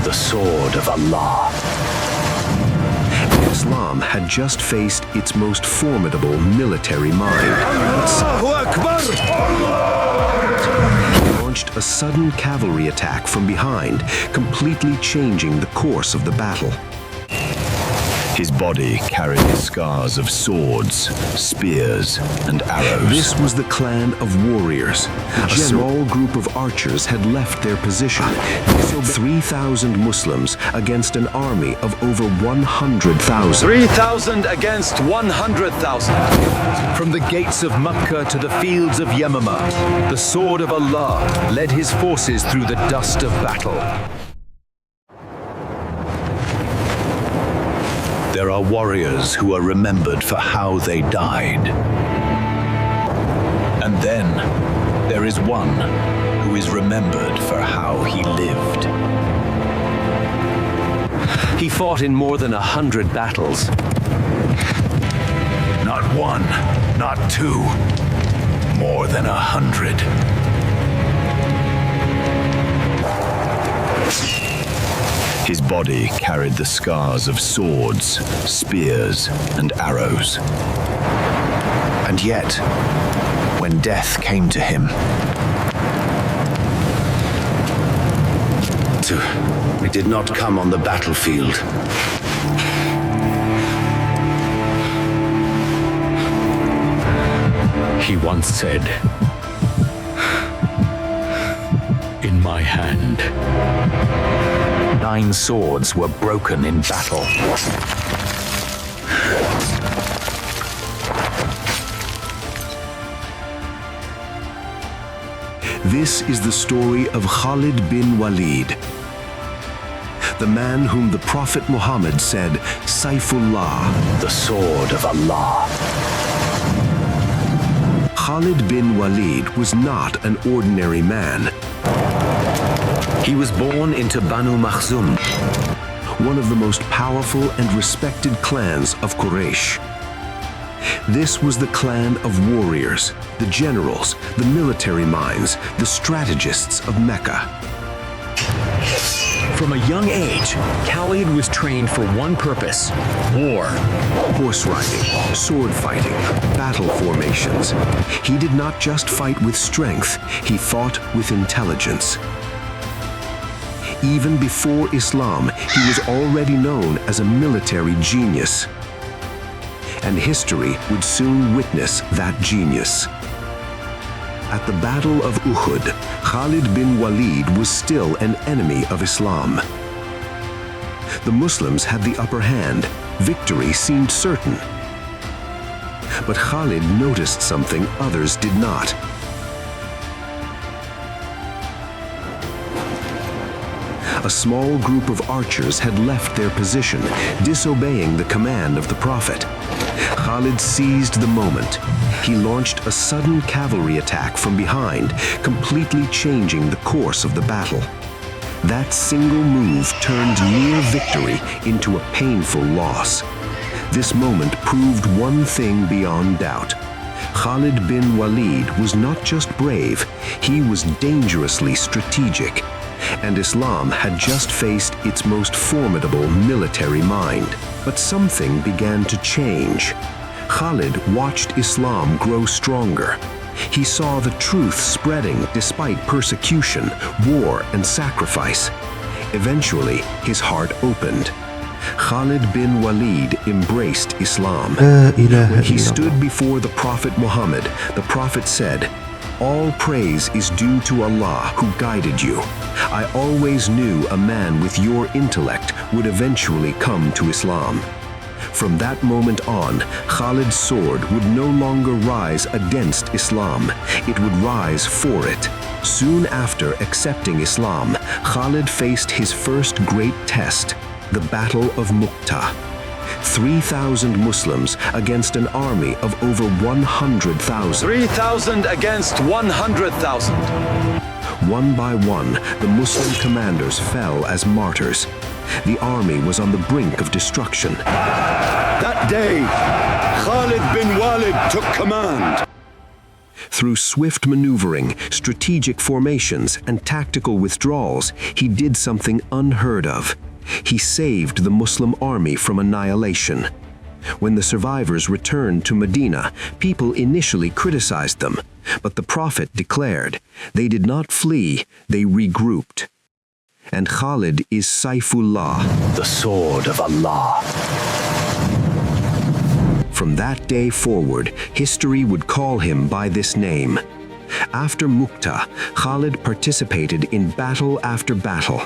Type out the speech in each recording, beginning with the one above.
the sword of Allah. Islam had just faced its most formidable military mind. He launched a sudden cavalry attack from behind, completely changing the course of the battle. His body carried the scars of swords, spears, and arrows. This was the clan of warriors. A small group of archers had left their position. 3,000 Muslims against an army of over 100,000. 3,000 against 100,000. From the gates of Mecca to the fields of Yamama, the sword of Allah led his forces through the dust of battle. There are warriors who are remembered for how they died. And then there is one who is remembered for how he lived. He fought in more than 100 battles. Not one, not two, more than 100. His body carried the scars of swords, spears, and arrows. And yet, when death came to him, it did not come on the battlefield. He once said, "In my hand, 9 swords were broken in battle." This is the story of Khalid bin Walid, the man whom the Prophet Muhammad said, Saifullah, the sword of Allah. Khalid bin Walid was not an ordinary man. He was born into Banu Makhzum, one of the most powerful and respected clans of Quraysh. This was the clan of warriors, the generals, the military minds, the strategists of Mecca. From a young age, Khalid was trained for one purpose: war. Horse riding, sword fighting, battle formations. He did not just fight with strength, he fought with intelligence. Even before Islam, he was already known as a military genius. And history would soon witness that genius. At the Battle of Uhud, Khalid bin Walid was still an enemy of Islam. The Muslims had the upper hand. Victory seemed certain. But Khalid noticed something others did not. A small group of archers had left their position, disobeying the command of the Prophet. Khalid seized the moment. He launched a sudden cavalry attack from behind, completely changing the course of the battle. That single move turned near victory into a painful loss. This moment proved one thing beyond doubt. Khalid bin Walid was not just brave, he was dangerously strategic. And Islam had just faced its most formidable military mind. But something began to change. Khalid watched Islam grow stronger. He saw the truth spreading despite persecution, war, and sacrifice. Eventually, his heart opened. Khalid bin Walid embraced Islam. When he stood before the Prophet Muhammad, the Prophet said, "All praise is due to Allah who guided you. I always knew a man with your intellect would eventually come to Islam." From that moment on, Khalid's sword would no longer rise against Islam. It would rise for it. Soon after accepting Islam, Khalid faced his first great test, the Battle of Muta. 3,000 Muslims against an army of over 100,000. 3,000 against 100,000. One by one, the Muslim commanders fell as martyrs. The army was on the brink of destruction. That day, Khalid bin Walid took command. Through swift maneuvering, strategic formations, and tactical withdrawals, he did something unheard of. He saved the Muslim army from annihilation. When the survivors returned to Medina, people initially criticized them, but the Prophet declared, they did not flee, they regrouped. And Khalid is Saifullah, The sword of Allah. From that day forward, history would call him by this name. After Muta, Khalid participated in battle after battle.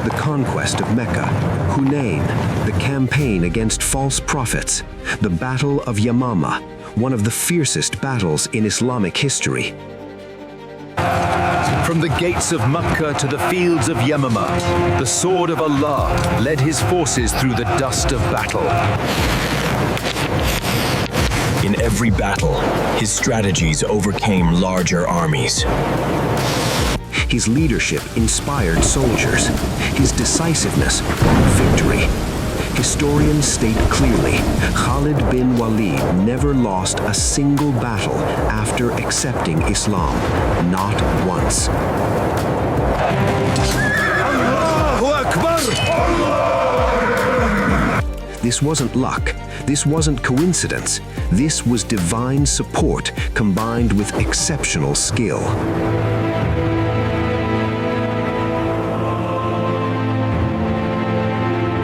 The conquest of Mecca, Hunain, the campaign against false prophets, the Battle of Yamama, one of the fiercest battles in Islamic history. From the gates of Mecca to the fields of Yamama, the sword of Allah led his forces through the dust of battle. In every battle, his strategies overcame larger armies. His leadership inspired soldiers. His decisiveness brought victory. Historians state clearly, Khalid bin Walid never lost a single battle after accepting Islam, not once. Allahu Akbar! This wasn't luck. This wasn't coincidence. This was divine support combined with exceptional skill.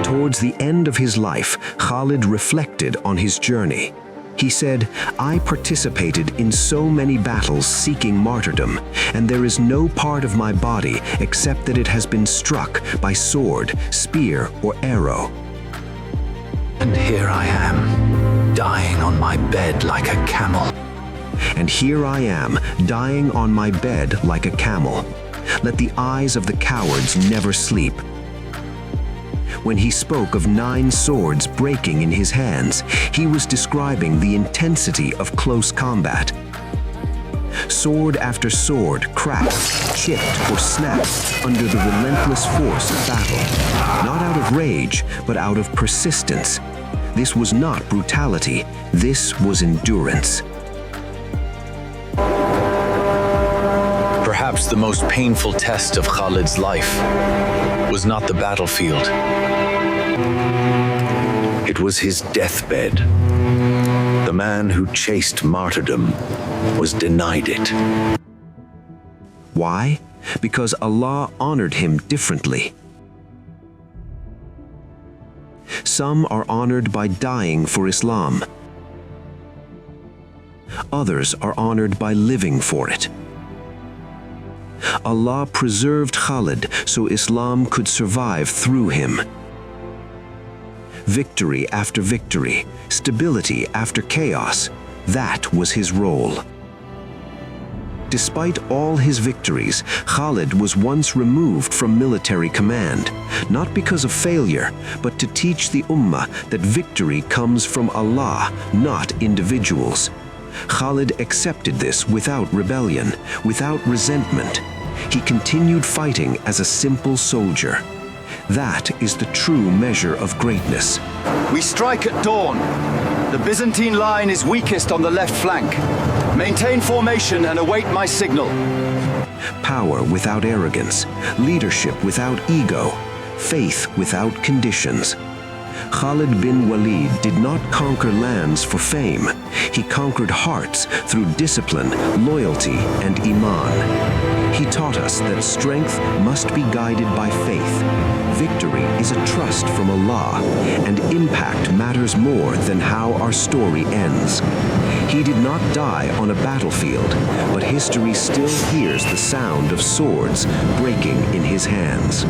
Towards the end of his life, Khalid reflected on his journey. He said, I participated in so many battles seeking martyrdom, and there is no part of my body except that it has been struck by sword, spear, or arrow. And here I am, dying on my bed like a camel. And here I am, dying on my bed like a camel. Let the eyes of the cowards never sleep. When he spoke of 9 swords breaking in his hands, he was describing the intensity of close combat. Sword after sword cracked, chipped, or snapped under the relentless force of battle. Not out of rage, but out of persistence. This was not brutality, this was endurance. Perhaps the most painful test of Khalid's life was not the battlefield. It was his deathbed. The man who chased martyrdom was denied it. Why? Because Allah honored him differently. Some are honored by dying for Islam. Others are honored by living for it. Allah preserved Khalid so Islam could survive through him. Victory after victory, stability after chaos, that was his role. Despite all his victories, Khalid was once removed from military command, not because of failure, but to teach the Ummah that victory comes from Allah, not individuals. Khalid accepted this without rebellion, without resentment. He continued fighting as a simple soldier. That is the true measure of greatness. We strike at dawn. The Byzantine line is weakest on the left flank. Maintain formation and await my signal. Power without arrogance, leadership without ego, faith without conditions. Khalid bin Walid did not conquer lands for fame. He conquered hearts through discipline, loyalty, and iman. He taught us that strength must be guided by faith. Victory is a trust from Allah, and impact matters more than how our story ends. He did not die on a battlefield, but history still hears the sound of swords breaking in his hands.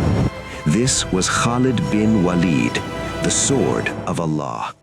This was Khalid bin Walid, the sword of Allah.